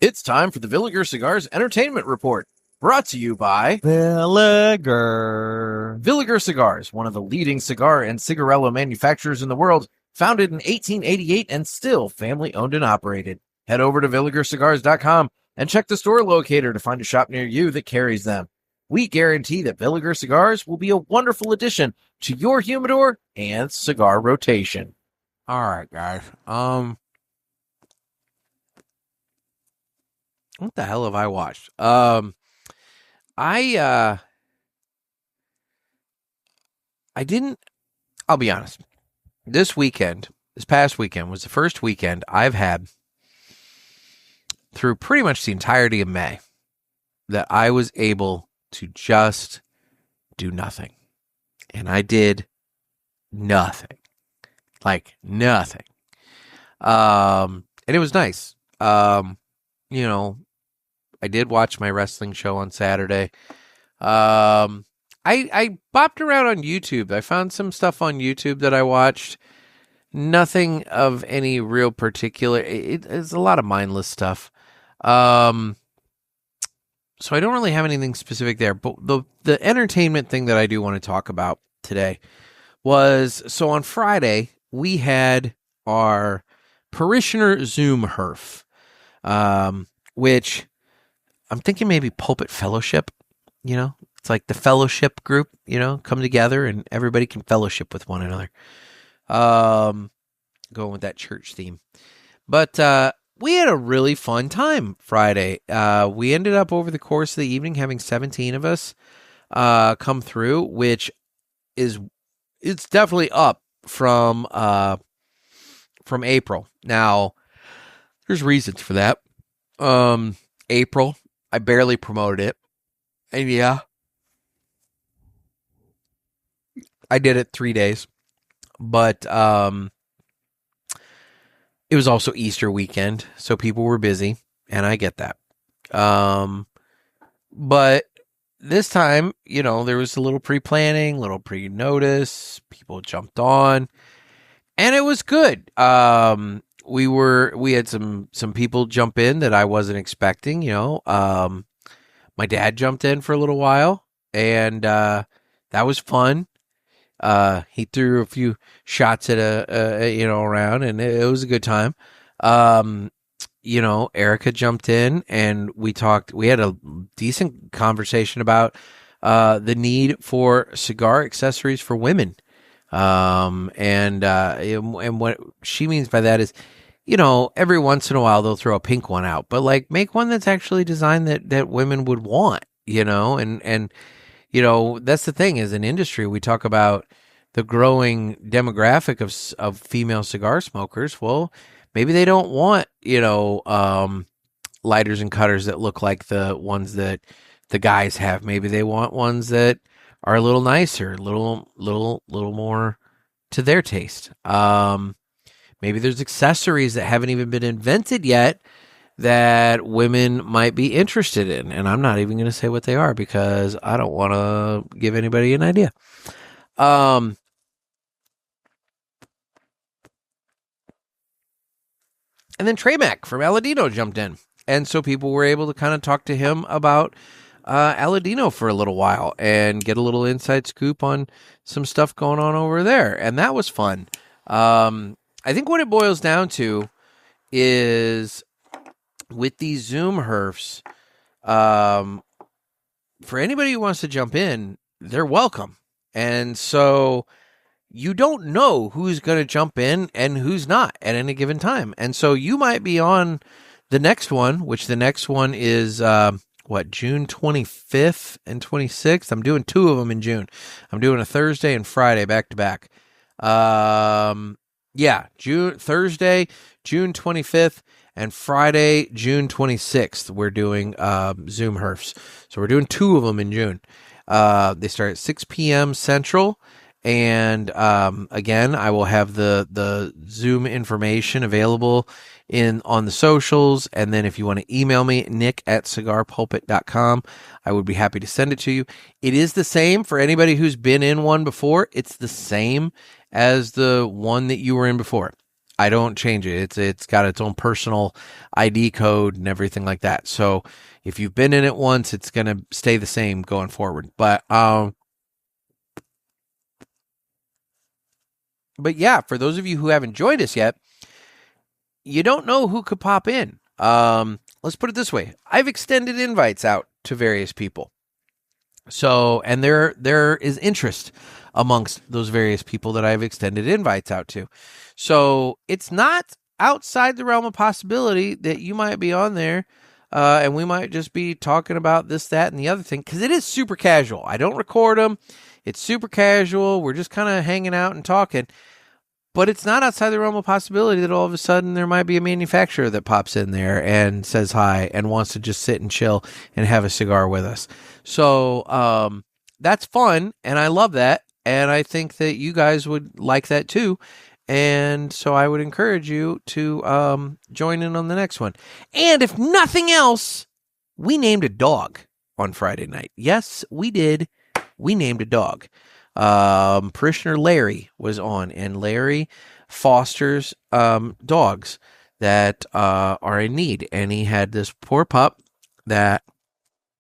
It's time for the Villiger Cigars Entertainment Report, brought to you by Villiger. Villiger Cigars, one of the leading cigar and cigarello manufacturers in the world, founded in 1888 and still family owned and operated. Head over to VilligerCigars.com and check the store locator to find a shop near you that carries them. We guarantee that Villiger Cigars will be a wonderful addition to your humidor and cigar rotation. All right, guys. What the hell have I watched? I didn't, I'll be honest. This past weekend was the first weekend I've had through pretty much the entirety of May that I was able to just do nothing. And I did nothing. Like nothing. And it was nice. You know, I did watch my wrestling show on Saturday. I bopped around on YouTube. I found some stuff on YouTube that I watched. Nothing of any real particular. It's a lot of mindless stuff. So I don't really have anything specific there. But the entertainment thing that I do want to talk about today was, so on Friday, we had our Parishioner Zoom Herf, which I'm thinking maybe Pulpit Fellowship, you know, it's like the fellowship group, you know, come together and everybody can fellowship with one another. Going with that church theme. But we had a really fun time Friday. We ended up over the course of the evening having 17 of us come through, which it's definitely up from April. Now, there's reasons for that. April, I barely promoted it. And yeah, I did it 3 days. But it was also Easter weekend, so people were busy, and I get that. But this time, you know, there was a little pre-planning, little pre-notice, people jumped on, and it was good. We had some people jump in that I wasn't expecting, you know. My dad jumped in for a little while, and that was fun. He threw a few shots at around, and it was a good time. You know, Erica jumped in and we had a decent conversation about, the need for cigar accessories for women. And what she means by that is, you know, every once in a while they'll throw a pink one out, but like make one that's actually designed that women would want, you know, and, you know, that's the thing. As an industry, we talk about the growing demographic of female cigar smokers. Well, maybe they don't want, you know, lighters and cutters that look like the ones that the guys have. Maybe they want ones that are a little nicer, a little more to their taste. Maybe there's accessories that haven't even been invented yet that women might be interested in. And I'm not even going to say what they are because I don't want to give anybody an idea. And then Trey Mac from Aladino jumped in. And so people were able to kind of talk to him about Aladino for a little while and get a little inside scoop on some stuff going on over there. And that was fun. I think what it boils down to is with these Zoom Herfs, for anybody who wants to jump in, they're welcome. And so you don't know who's going to jump in and who's not at any given time. And so you might be on the next one, which the next one is, June 25th and 26th. I'm doing 2 of them in June. I'm doing a Thursday and Friday back to back. Thursday, June 25th, and Friday, June 26th, we're doing Zoom Herfs. So we're doing 2 of them in June. They start at 6 p.m. Central, And again, I will have the Zoom information available on the socials. And then if you want to email me, nick@cigarpulpit.com, I would be happy to send it to you. It is the same for anybody who's been in one before. It's the same as the one that you were in before. I don't change it. It's got its own personal ID code and everything like that. So if you've been in it once, it's going to stay the same going forward. But yeah, for those of you who haven't joined us yet, you don't know who could pop in. Let's put it this way. I've extended invites out to various people. So, and there is interest amongst those various people that I've extended invites out to. So it's not outside the realm of possibility that you might be on there, and we might just be talking about this, that, and the other thing, because it is super casual. I don't record them. It's super casual. We're just kind of hanging out and talking. But it's not outside the realm of possibility that all of a sudden there might be a manufacturer that pops in there and says hi and wants to just sit and chill and have a cigar with us. So that's fun, and I love that, and I think that you guys would like that too. And so I would encourage you to join in on the next one. And if nothing else, we named a dog on Friday night. Yes, we did. We named a dog. Parishioner Larry was on, and Larry fosters dogs that are in need. And he had this poor pup that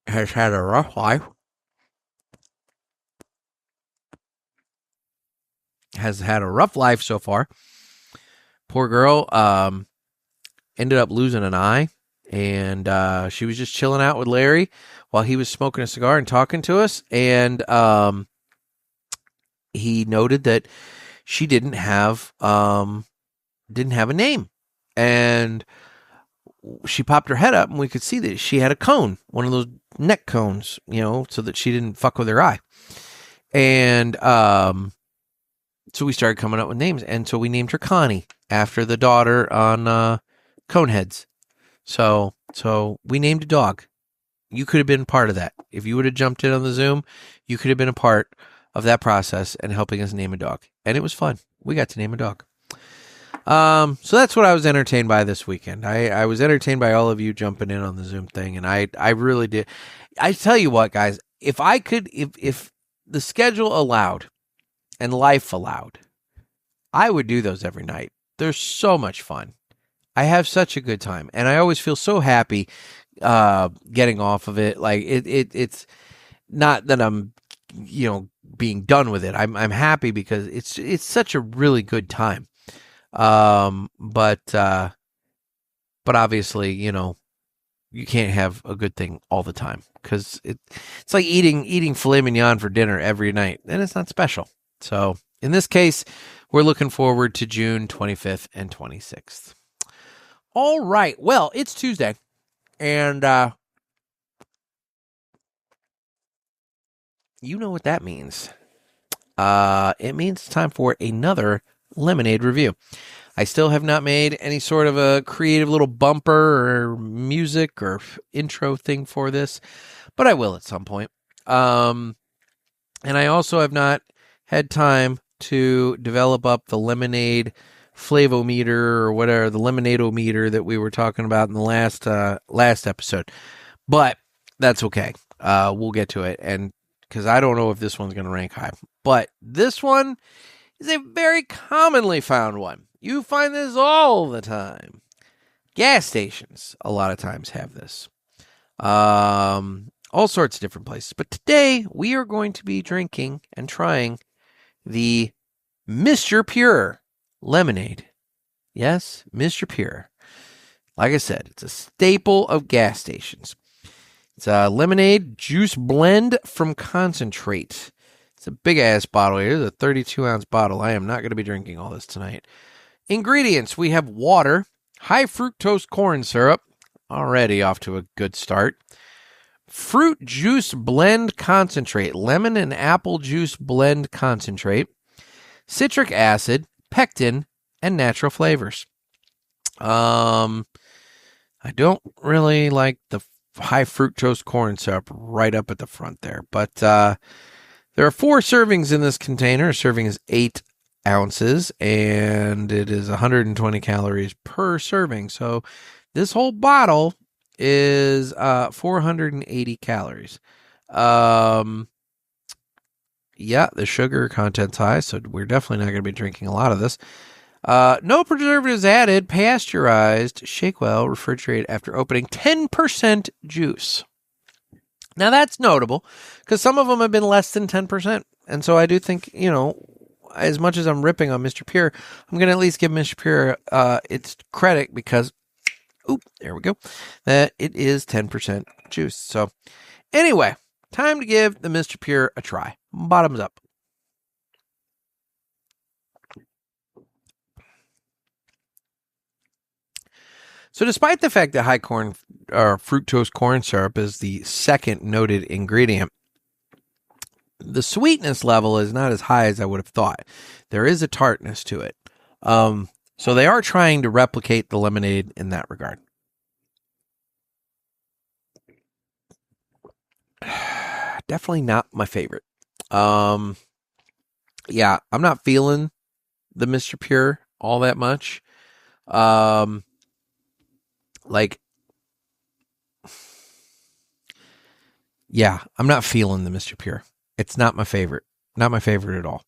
has had a rough life. Has had a rough life so far. Poor girl ended up losing an eye, and she was just chilling out with Larry while he was smoking a cigar and talking to us. And he noted that she didn't have a name, and she popped her head up, and we could see that she had a cone, one of those neck cones, so that she didn't fuck with her eye. And so we started coming up with names, and so we named her Connie after the daughter on Coneheads. So we named a dog. You could have been part of that. If you would have jumped in on the Zoom, you could have been a part of that process and helping us name a dog. And it was fun. We got to name a dog. So that's what I was entertained by this weekend. I was entertained by all of you jumping in on the Zoom thing, and I really did. I tell you what, guys, if the schedule allowed and life allowed, I would do those every night. They're so much fun. I have such a good time, and I always feel so happy getting off of it. Like it's not that I'm being done with it. I'm happy because it's such a really good time. But obviously, you can't have a good thing all the time, because it's like eating filet mignon for dinner every night, and it's not special. So in this case, we're looking forward to June 25th and 26th. All right. Well, it's Tuesday, and you know what that means. It means it's time for another lemonade review. I still have not made any sort of a creative little bumper or music or intro thing for this, but I will at some point. And I also have not had time to develop up the lemonade flavometer or whatever, the lemonadometer that we were talking about in the last episode. But that's okay. We'll get to it, and because I don't know if this one's going to rank high. But this one is a very commonly found one. You find this all the time. Gas stations a lot of times have this. All sorts of different places. But today we are going to be drinking and trying the Mr. Pure lemonade. Yes, Mr. Pure. Like I said, it's a staple of gas stations. It's a lemonade juice blend from concentrate. It's a big-ass bottle here. It's a 32-ounce bottle. I am not going to be drinking all this tonight. Ingredients. We have water, high fructose corn syrup, already off to a good start. Fruit juice blend concentrate, lemon and apple juice blend concentrate, citric acid, pectin, and natural flavors. I don't really like the high fructose corn syrup right up at the front there, but There are 4 servings in this container. A serving is 8 ounces, and it is 120 calories per serving. So this whole bottle is 480 calories. Yeah, the sugar content's high, so we're definitely not going to be drinking a lot of this. No preservatives added, pasteurized, shake well, refrigerate after opening, 10% juice. Now that's notable because some of them have been less than 10%. And so I do think, as much as I'm ripping on Mr. Pure, I'm going to at least give Mr. Pure its credit because, there we go, that it is 10% juice. So anyway, time to give the Mr. Pure a try. Bottoms up. So despite the fact that high corn or fructose corn syrup is the second noted ingredient, the sweetness level is not as high as I would have thought. There is a tartness to it. So they are trying to replicate the lemonade in that regard. Definitely not my favorite. Yeah, I'm not feeling the Mr. Pure all that much. Yeah, I'm not feeling the Mr. Pure. It's not my favorite. Not my favorite at all.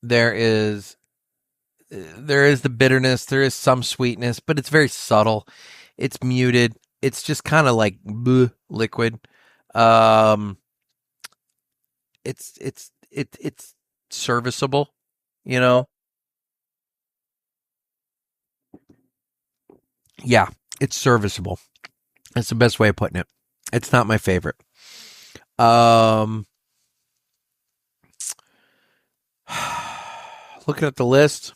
There is the bitterness. There is some sweetness, but it's very subtle. It's muted. It's just kind of like liquid. It's serviceable, Yeah, it's serviceable. That's the best way of putting it. It's not my favorite. Looking at the list,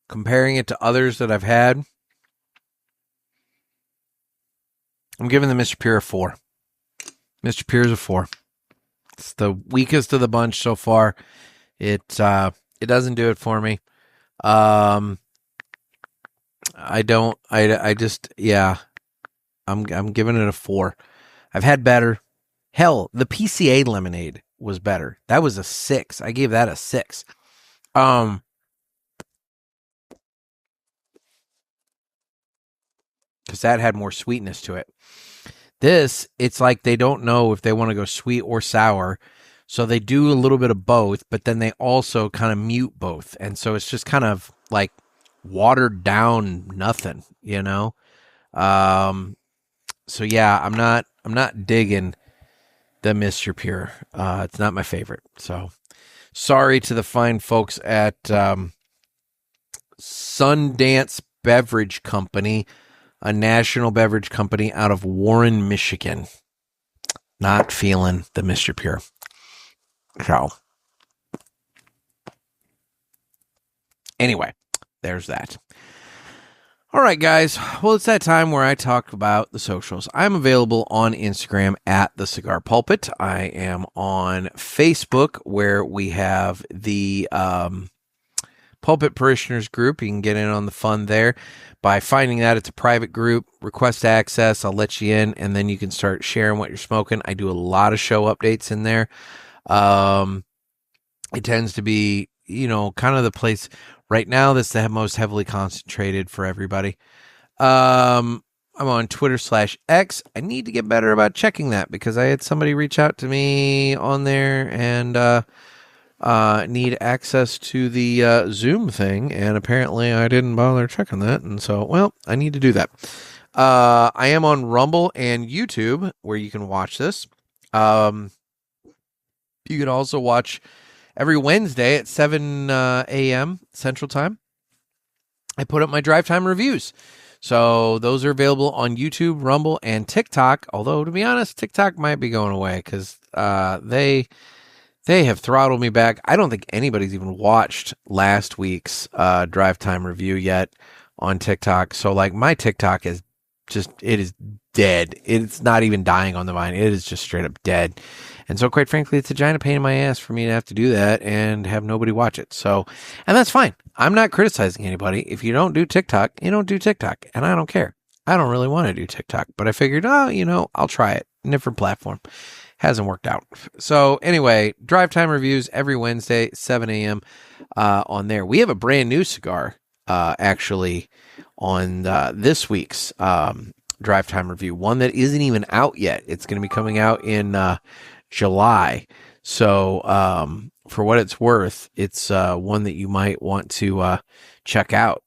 comparing it to others that I've had, I'm giving the Mr. Pure a 4. Mr. Pure's a 4. It's the weakest of the bunch so far. It doesn't do it for me. I'm giving it a 4. I've had better. Hell, the PCA lemonade was better. That was a 6. I gave that a 6. Because that had more sweetness to it. This, it's like they don't know if they want to go sweet or sour. So they do a little bit of both, but then they also kind of mute both. And so it's just kind of like watered down nothing, So yeah, I'm not digging the Mr. Pure. It's not my favorite. So sorry to the fine folks at Sundance Beverage Company, a national beverage company out of Warren, Michigan. Not feeling the Mr. Pure. So anyway, there's that. All right, guys. Well, it's that time where I talk about the socials. I'm available on Instagram at The Cigar Pulpit. I am on Facebook where we have the Pulpit Parishioners group. You can get in on the fun there by finding that. It's a private group. Request access. I'll let you in, and then you can start sharing what you're smoking. I do a lot of show updates in there. It tends to be, kind of the place right now that's the most heavily concentrated for everybody. I'm on Twitter/X. I need to get better about checking that because I had somebody reach out to me on there and need access to the Zoom thing, and apparently I didn't bother checking that, and so, well, I need to do that. I am on Rumble and YouTube where you can watch this. You can also watch every Wednesday at 7 a.m. Central Time. I put up my drive time reviews. So those are available on YouTube, Rumble, and TikTok. Although, to be honest, TikTok might be going away because they have throttled me back. I don't think anybody's even watched last week's drive time review yet on TikTok. So, like, my TikTok is it is dead. It's not even dying on the vine. It is just straight up dead. And so, quite frankly, it's a giant pain in my ass for me to have to do that and have nobody watch it. So, and that's fine. I'm not criticizing anybody. If you don't do TikTok, you don't do TikTok. And I don't care. I don't really want to do TikTok. But I figured, I'll try it. different platform. Hasn't worked out. So anyway, Drive Time Reviews every Wednesday, 7 a.m. On there. We have a brand new cigar, actually, on this week's Drive Time Review. One that isn't even out yet. It's going to be coming out in July. So for what it's worth, it's one that you might want to check out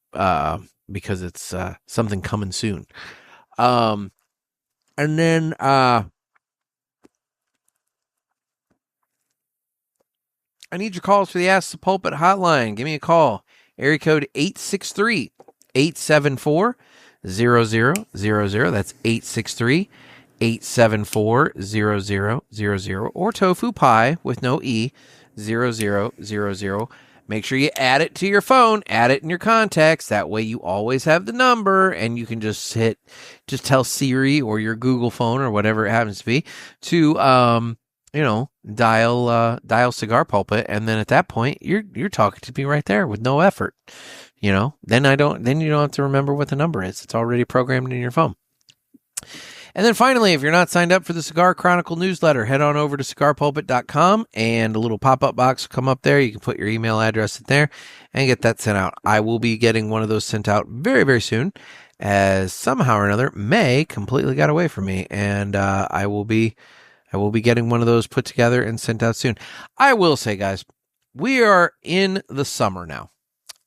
because it's something coming soon. And then I need your calls for the Ask the Pulpit hotline. Give me a call. Area code 863-874-0000. That's 863-874-0000. Or Tofu Pie with no E, 0000. Make sure you add it to your phone. Add it in your contacts. That way you always have the number, and you can just tell Siri or your Google phone or whatever it happens to be to dial Cigar Pulpit, and then at that point you're talking to me right there with no effort. Then you don't have to remember what the number is. It's already programmed in your phone. And then finally, if you're not signed up for the Cigar Chronicle newsletter, head on over to cigarpulpit.com, and a little pop-up box will come up there. You can put your email address in there and get that sent out. I will be getting one of those sent out very, very soon, as somehow or another May completely got away from me, and I will be getting one of those put together and sent out soon. I will say, guys, we are in the summer now,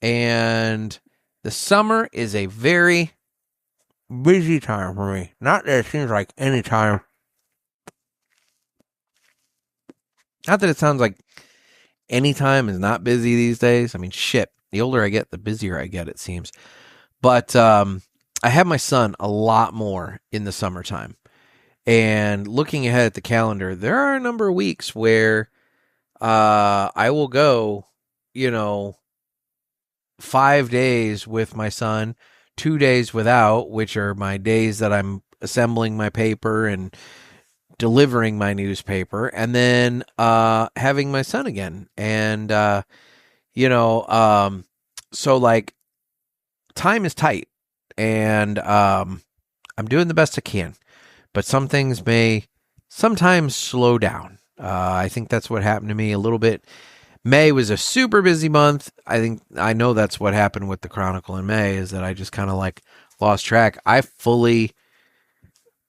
and the summer is a very busy time for me. Not that it seems like any time. Not that it sounds like any time is not busy these days. I mean, shit. The older I get, the busier I get, it seems. But I have my son a lot more in the summertime. And looking ahead at the calendar, there are a number of weeks where I will go, 5 days with my son, 2 days without, which are my days that I'm assembling my paper and delivering my newspaper, and then having my son again. And, so like time is tight, and I'm doing the best I can. But some things may sometimes slow down. I think that's what happened to me a little bit. May was a super busy month. I know that's what happened with the Chronicle in May, is that I just kind of like lost track. I fully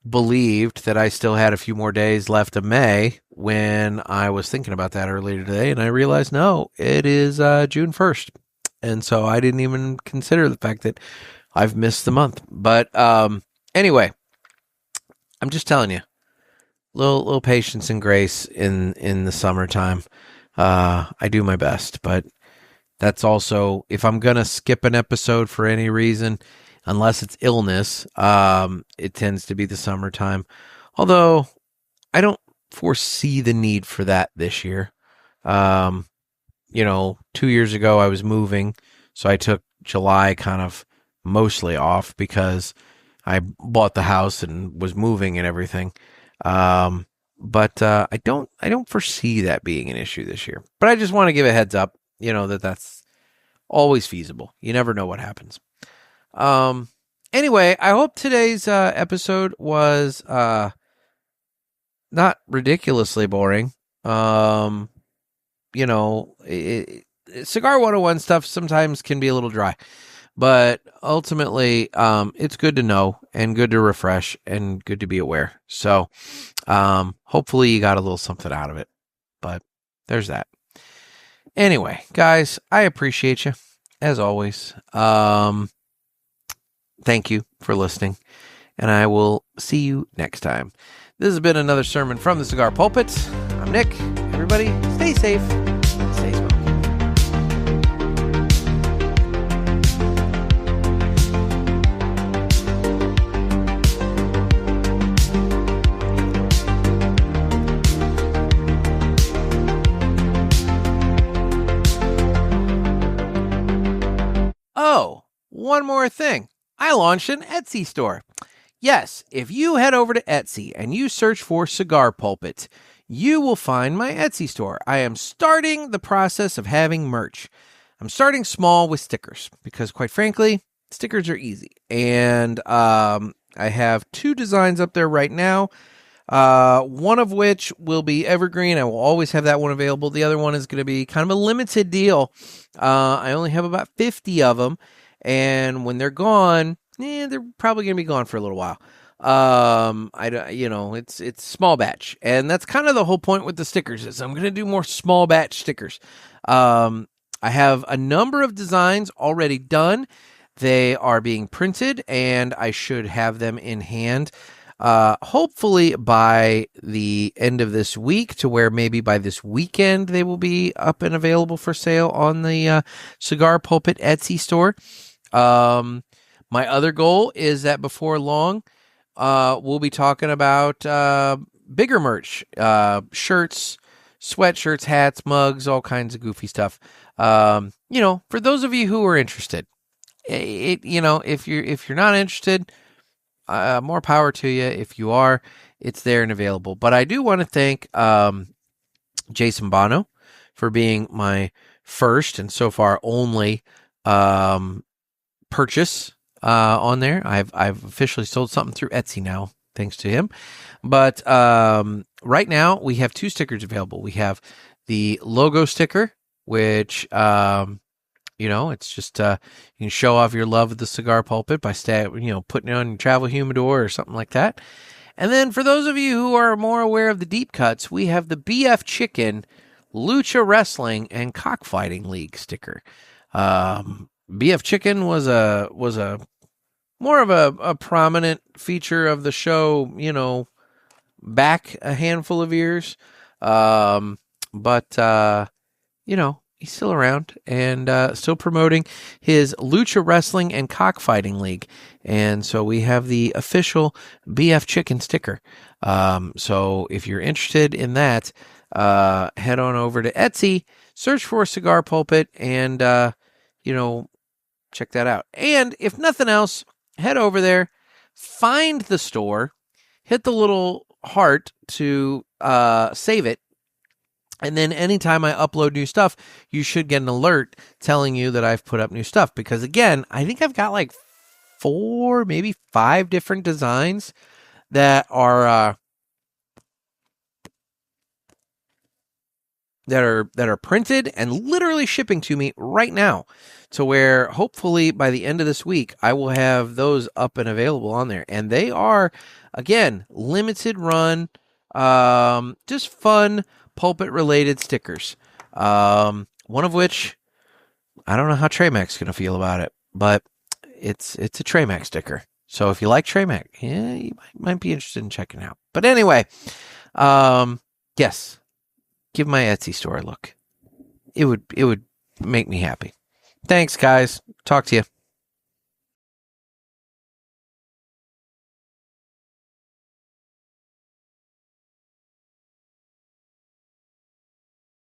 believed that I still had a few more days left of May when I was thinking about that earlier today, and I realized, no, it is June 1st. And so I didn't even consider the fact that I've missed the month. But anyway, I'm just telling you, little patience and grace in the summertime. I do my best, but that's also, if I'm going to skip an episode for any reason, unless it's illness, it tends to be the summertime. Although I don't foresee the need for that this year. 2 years ago I was moving, so I took July kind of mostly off because I bought the house and was moving and everything. But I don't foresee that being an issue this year. But I just want to give a heads up, that's always feasible. You never know what happens. Anyway, I hope today's episode was not ridiculously boring. Cigar 101 stuff sometimes can be a little dry. But ultimately, it's good to know and good to refresh and good to be aware. So hopefully you got a little something out of it. But there's that. Anyway, guys, I appreciate you, as always. Thank you for listening, and I will see you next time. This has been another sermon from the Cigar Pulpit. I'm Nick. Everybody, stay safe. Stay smoky. Oh, one more thing. I launched an Etsy store. Yes, if you head over to Etsy and you search for Cigar Pulpit, you will find my Etsy store. I am starting the process of having merch. I'm starting small with stickers because, quite frankly, stickers are easy. And I have 2 designs up there right now. One of which will be evergreen. I will always have that one available. The other one is going to be kind of a limited deal. I only have about 50 of them, and when they're gone, they're probably going to be gone for a little while. It's small batch, and that's kind of the whole point with the stickers is I'm going to do more small batch stickers. I have a number of designs already done. They are being printed, and I should have them in hand hopefully by the end of this week, to where maybe by this weekend they will be up and available for sale on the Cigar Pulpit Etsy store. My other goal is that before long, we'll be talking about bigger merch, shirts, sweatshirts, hats, mugs, all kinds of goofy stuff. For those of you who are interested, if you're not interested, more power to you. If you are, it's there and available. But I do want to thank Jason Bono for being my first and so far only purchase on there. I've officially sold something through Etsy now, thanks to him. But right now we have 2 stickers available. We have the logo sticker, which it's just you can show off your love of the Cigar Pulpit by putting it on your travel humidor or something like that. And then for those of you who are more aware of the deep cuts, we have the BF Chicken, Lucha Wrestling, and Cockfighting League sticker. BF Chicken was a more of a prominent feature of the show, back a handful of years. But he's still around and still promoting his Lucha Wrestling and Cockfighting League. And so we have the official BF Chicken sticker. So if you're interested in that, head on over to Etsy, search for Cigar Pulpit, and, check that out. And if nothing else, head over there, find the store, hit the little heart to save it. And then anytime I upload new stuff, you should get an alert telling you that I've put up new stuff. Because again, I think I've got like 4, maybe 5 different designs that are printed and literally shipping to me right now, to where hopefully by the end of this week I will have those up and available on there. And they are, again, limited run, just fun pulpit related stickers. One of which I don't know how Trey Mac's gonna feel about it, but it's a Trey Mac sticker. So if you like Trey Mac, you might be interested in checking out. But anyway, yes, give my Etsy store a look. It would make me happy. Thanks, guys. Talk to you.